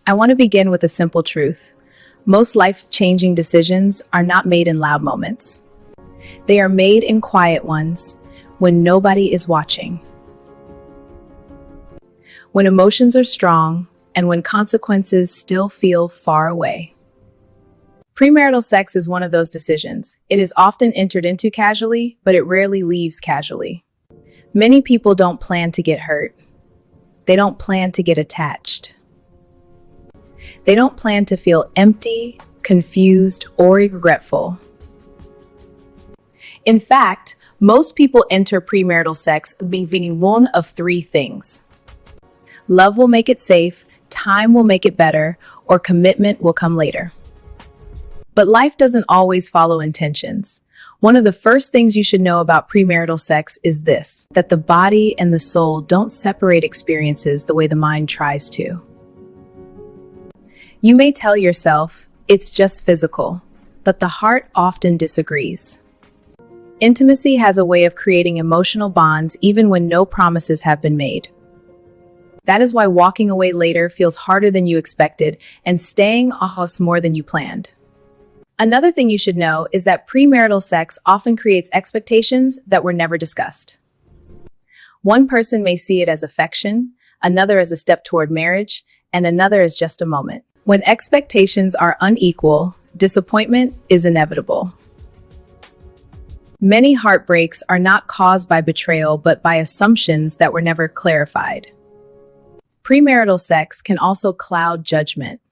I want to begin with a simple truth. Most life-changing decisions are not made in loud moments. They are made in quiet ones, when nobody is watching. When emotions are strong, and when consequences still feel far away. Premarital sex is one of those decisions. It is often entered into casually, but it rarely leaves casually. Many people don't plan to get hurt. They don't plan to get attached. They don't plan to feel empty, confused, or regretful. In fact, most people enter premarital sex believing one of three things. Love will make it safe, time will make it better, or commitment will come later. But life doesn't always follow intentions. One of the first things you should know about premarital sex is this, that the body and the soul don't separate experiences the way the mind tries to. You may tell yourself, it's just physical, but the heart often disagrees. Intimacy has a way of creating emotional bonds even when no promises have been made. That is why walking away later feels harder than you expected and staying costs more than you planned. Another thing you should know is that premarital sex often creates expectations that were never discussed. One person may see it as affection, another as a step toward marriage, and another as just a moment. When expectations are unequal, disappointment is inevitable. Many heartbreaks are not caused by betrayal, but by assumptions that were never clarified. Premarital sex can also cloud judgment.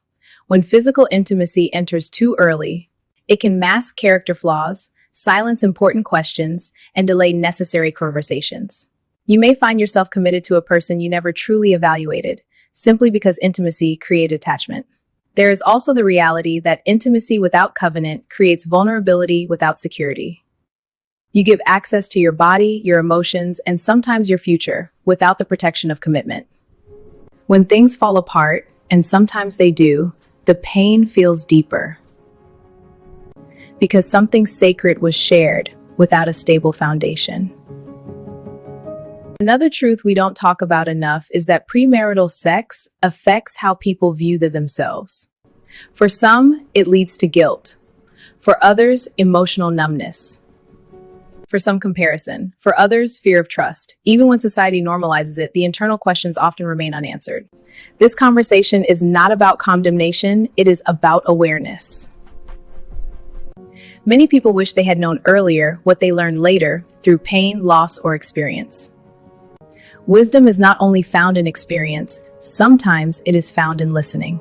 When physical intimacy enters too early, it can mask character flaws, silence important questions, and delay necessary conversations. You may find yourself committed to a person you never truly evaluated, simply because intimacy created attachment. There is also the reality that intimacy without covenant creates vulnerability without security. You give access to your body, your emotions, and sometimes your future without the protection of commitment. When things fall apart, and sometimes they do, the pain feels deeper. Because something sacred was shared without a stable foundation. Another truth we don't talk about enough is that premarital sex affects how people view themselves. For some, it leads to guilt. For others, emotional numbness. For some, comparison. For others, fear of trust. Even when society normalizes it, the internal questions often remain unanswered. This conversation is not about condemnation, it is about awareness. Many people wish they had known earlier what they learned later through pain, loss, or experience. Wisdom is not only found in experience, sometimes it is found in listening.